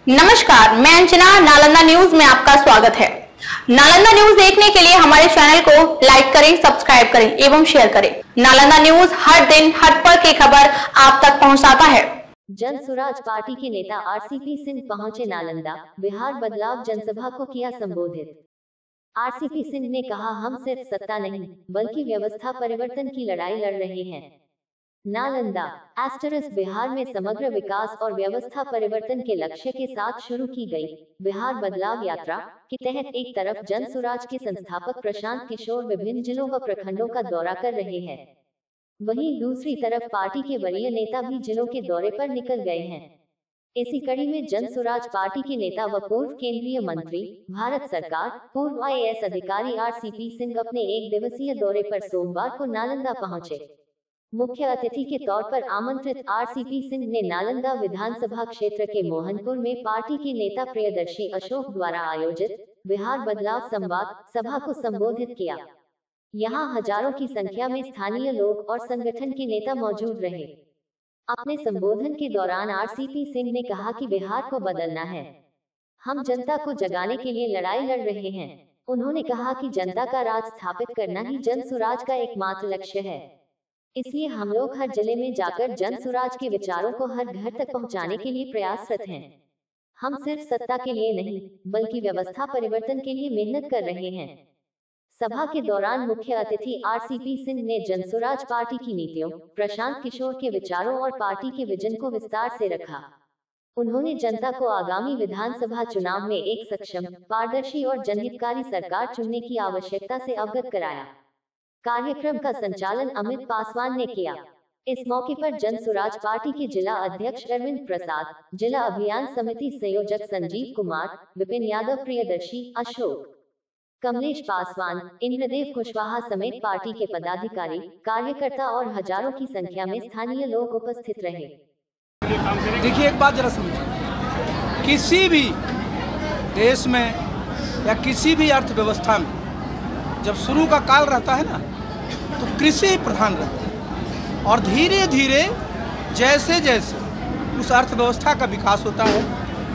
नमस्कार, मैं अंजना। नालंदा न्यूज में आपका स्वागत है। नालंदा न्यूज देखने के लिए हमारे चैनल को लाइक करें, सब्सक्राइब करें एवं शेयर करें। नालंदा न्यूज हर दिन हर पल की खबर आप तक पहुंचाता है। जन सुराज पार्टी के नेता आरसीपी सिंह पहुंचे नालंदा। बिहार बदलाव जनसभा को किया संबोधित। आरसीपी सिंह ने कहा, हम सिर्फ सत्ता नहीं बल्कि व्यवस्था परिवर्तन की लड़ाई लड़ रहे हैं। नालंदा बिहार में समग्र विकास और व्यवस्था परिवर्तन के लक्ष्य के साथ शुरू की गई बिहार बदलाव यात्रा के तहत एक तरफ जन सुराज के संस्थापक प्रशांत किशोर विभिन्न जिलों व प्रखंडों का दौरा कर रहे हैं, वहीं दूसरी तरफ पार्टी के वरीय नेता भी जिलों के दौरे पर निकल गए हैं। इसी कड़ी में जन सुराज पार्टी के नेता व पूर्व केंद्रीय मंत्री, भारत सरकार, पूर्व IAS अधिकारी आरसीपी सिंह अपने एक दिवसीय दौरे पर सोमवार को नालंदा पहुंचे। मुख्य अतिथि के तौर पर आमंत्रित आरसीपी सिंह ने नालंदा विधानसभा क्षेत्र के मोहनपुर में पार्टी के नेता प्रियदर्शी अशोक द्वारा आयोजित बिहार बदलाव संवाद सभा को संबोधित किया। यहां हजारों की संख्या में स्थानीय लोग और संगठन के नेता मौजूद रहे। अपने संबोधन के दौरान आरसीपी सिंह ने कहा कि बिहार को बदलना है, हम जनता को जगाने के लिए लड़ाई लड़ रहे हैं। उन्होंने कहा कि जनता का राज स्थापित करना ही जन सुराज का एकमात्र लक्ष्य है, इसलिए हम लोग हर जिले में जाकर जन सुराज के विचारों को हर घर तक पहुंचाने के लिए प्रयासरत हैं। हम सिर्फ सत्ता के लिए नहीं बल्कि व्यवस्था परिवर्तन के लिए मेहनत कर रहे हैं। सभा के दौरान मुख्य अतिथि आरसीपी सिंह ने जन सुराज पार्टी की नीतियों, प्रशांत किशोर के विचारों और पार्टी के विजन को विस्तार से रखा। उन्होंने जनता को आगामी विधानसभा चुनाव में एक सक्षम, पारदर्शी और जनहितकारी सरकार चुनने की आवश्यकता से अवगत कराया। कार्यक्रम का संचालन अमित पासवान ने किया। इस मौके पर जन सुराज पार्टी के जिला अध्यक्ष अरविंद प्रसाद, जिला अभियान समिति संयोजक संजीव कुमार, विपिन यादव, प्रियदर्शी अशोक, कमलेश पासवान, इंद्रदेव कुशवाहा समेत पार्टी के पदाधिकारी, कार्यकर्ता और हजारों की संख्या में स्थानीय लोग उपस्थित रहे। देखिए, एक बात जरा समझिए, किसी भी देश में या किसी भी अर्थव्यवस्था में जब शुरू का काल रहता है ना, तो कृषि प्रधान रहता है और धीरे धीरे जैसे जैसे उस अर्थव्यवस्था का विकास होता है,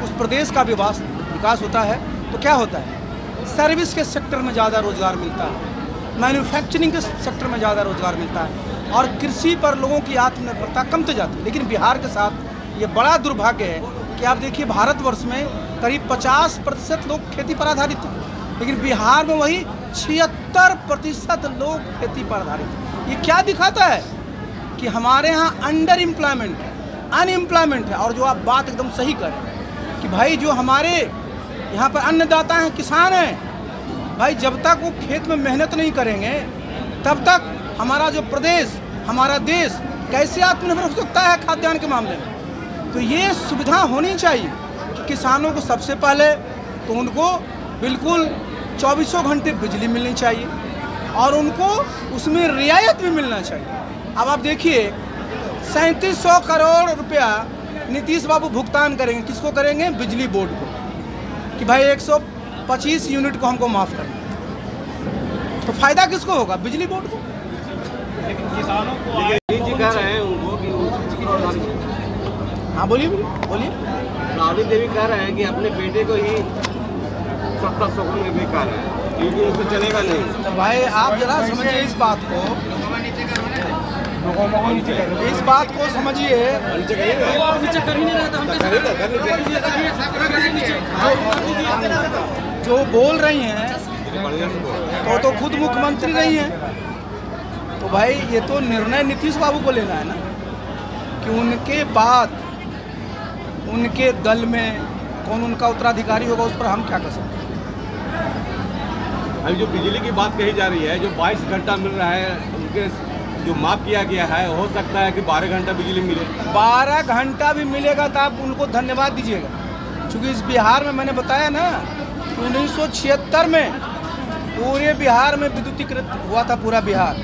उस प्रदेश का विकास होता है, तो क्या होता है, सर्विस के सेक्टर में ज़्यादा रोजगार मिलता है, मैन्युफैक्चरिंग के सेक्टर में ज़्यादा रोजगार मिलता है और कृषि पर लोगों की आत्मनिर्भरता कमती जाती है। लेकिन बिहार के साथ ये बड़ा दुर्भाग्य है कि आप देखिए, भारतवर्ष में करीब 50% लोग खेती पर आधारित हैं, लेकिन बिहार में वही 76% लोग खेती पर आधारित हैं। ये क्या दिखाता है कि हमारे यहाँ अंडर एम्प्लॉयमेंट है, अनएम्प्लॉयमेंट है। और जो आप बात एकदम सही करें कि भाई जो हमारे यहाँ पर अन्नदाता हैं, किसान हैं, भाई जब तक वो खेत में मेहनत नहीं करेंगे तब तक हमारा जो प्रदेश, हमारा देश कैसे आत्मनिर्भर हो सकता है खाद्यान्न के मामले में। तो ये सुविधा होनी चाहिए कि किसानों को सबसे पहले तो उनको बिल्कुल 24 घंटे बिजली मिलनी चाहिए और उनको उसमें रियायत भी मिलना चाहिए। अब आप देखिए, 3700 करोड़ रुपया नीतीश बाबू भुगतान करेंगे, किसको करेंगे, बिजली बोर्ड को, कि भाई 125 यूनिट को हमको माफ़ करना। तो फायदा किसको होगा, बिजली बोर्ड को। लेकिन किसानों को जी कह रहे हैं उनको कि हाँ बोलिए बोलिए। राबड़ी देवी कह रहे हैं कि अपने बेटे को ही 70 में भी कह रहे हैं, क्योंकि उससे चलेगा नहीं। तो भाई आप जरा समझिए इस बात को, इस बात को समझिए। जो बोल रही हैं तो खुद मुख्यमंत्री रही हैं, तो भाई ये तो निर्णय नीतीश बाबू को लेना है ना, कि उनके बाद उनके दल में कौन उनका उत्तराधिकारी होगा, उस पर हम क्या कर सकते हैं। अभी जो बिजली की बात कही जा रही है, जो 22 घंटा मिल रहा है, उनके जो माफ किया गया है, हो सकता है कि 12 घंटा बिजली मिले। 12 घंटा भी मिलेगा तो आप उनको धन्यवाद दीजिएगा, क्योंकि इस बिहार में मैंने बताया ना, 1976 में पूरे बिहार में विद्युतीकृत हुआ था पूरा बिहार।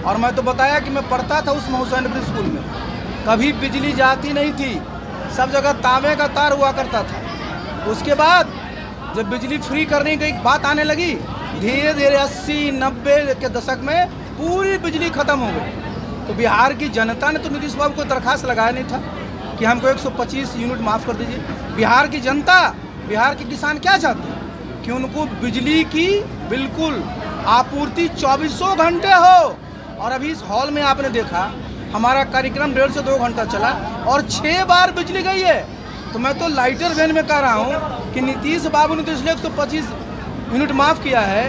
और मैं तो बताया कि मैं पढ़ता था उस हुसैनपुर स्कूल में, कभी बिजली जाती नहीं थी, सब जगह तांबे का तार हुआ करता था। उसके बाद जब बिजली फ्री करने की बात आने लगी, धीरे धीरे 80-90 के दशक में पूरी बिजली खत्म हो गई। तो बिहार की जनता ने तो नीतीश बाबू को दरखास्त लगाया नहीं था, कि हमको 125 यूनिट माफ़ कर दीजिए। बिहार की जनता, बिहार के किसान क्या चाहते हैं कि उनको बिजली की बिल्कुल आपूर्ति 24 घंटे हो। और अभी इस हॉल में आपने देखा हमारा कार्यक्रम 1.5 से 2 घंटा चला और 6 बार बिजली गई है। तो मैं तो लाइटर वैन में कह रहा हूँ कि नीतीश बाबू ने तो इसलिए 125 यूनिट माफ़ किया है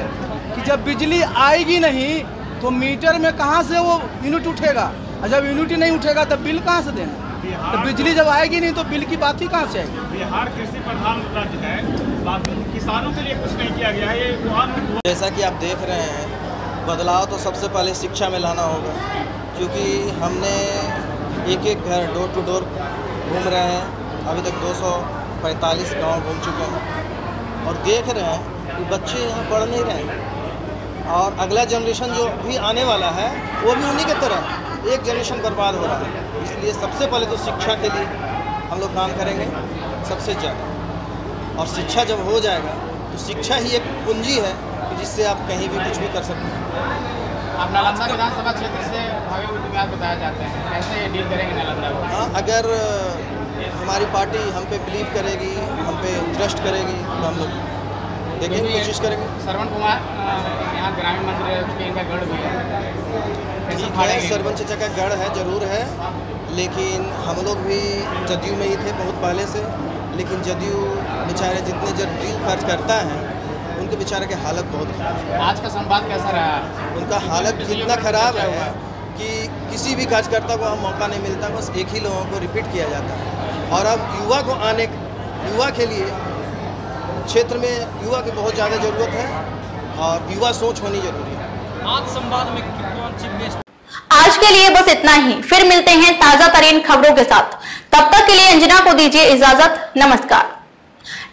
कि जब बिजली आएगी नहीं तो मीटर में कहाँ से वो यूनिट उठेगा, और जब यूनिट ही नहीं उठेगा तब बिल कहाँ से देना। तो बिजली जब आएगी नहीं तो बिल की बात ही कहाँ से आएगी। बिहार कृषि प्रधान राज्य है, किसानों के लिए कुछ नहीं किया गया है। ये जैसा कि आप देख रहे हैं, बदलाव तो सबसे पहले शिक्षा में लाना होगा, क्योंकि हमने एक घर डोर टू डोर घूम रहे हैं। अभी तक 245 गांव घूम चुके हैं और देख रहे हैं कि बच्चे यहाँ पढ़ नहीं रहे हैं और अगला जनरेशन जो भी आने वाला है वो भी उन्हीं की तरह एक जनरेशन बर्बाद हो रहा है। इसलिए सबसे पहले तो शिक्षा के लिए हम लोग काम करेंगे सबसे ज़्यादा, और शिक्षा जब हो जाएगा तो शिक्षा ही एक पूंजी है जिससे आप कहीं भी कुछ भी कर सकते हैं। आप नालंदा विधानसभा क्षेत्र से भावी उम्मीदवार बताया जाते हैं, कैसे डील करेंगे नालंदा को? हाँ, अगर हमारी पार्टी हम पे बिलीव करेगी, हम पे ट्रस्ट करेगी तो हम लोग देखेंगे, कोशिश करेंगे। श्रवण कुमार यहाँ ग्रामीण मंत्री रह चुके, इनका गढ़ भी है। ठीक है, सरपंच चचा का गढ़ है, जरूर है, लेकिन हम लोग भी जदयू में ही थे बहुत पहले से। लेकिन जदयू बेचारे जितने जदयू खर्च करता है उनके बेचारे की हालत बहुत खराब है। आज का संवाद कैसा रहा? उनका हालत इतना ख़राब है कि किसी भी कार्यकर्ता को हम मौका नहीं मिलता, बस एक ही लोगों को रिपीट किया जाता है। और अब युवा के लिए क्षेत्र में युवा की बहुत ज़्यादा ज़रूरत है और युवा सोच होनी जरूरी है। आज संवाद में कौन सी आज के लिए बस इतना ही, फिर मिलते हैं ताजा तरीन खबरों के साथ। तब तक के लिए अंजना को दीजिए इजाजत, नमस्कार।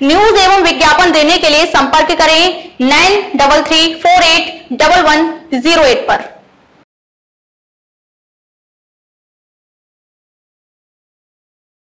न्यूज एवं विज्ञापन देने के लिए संपर्क करें 9334811108 पर।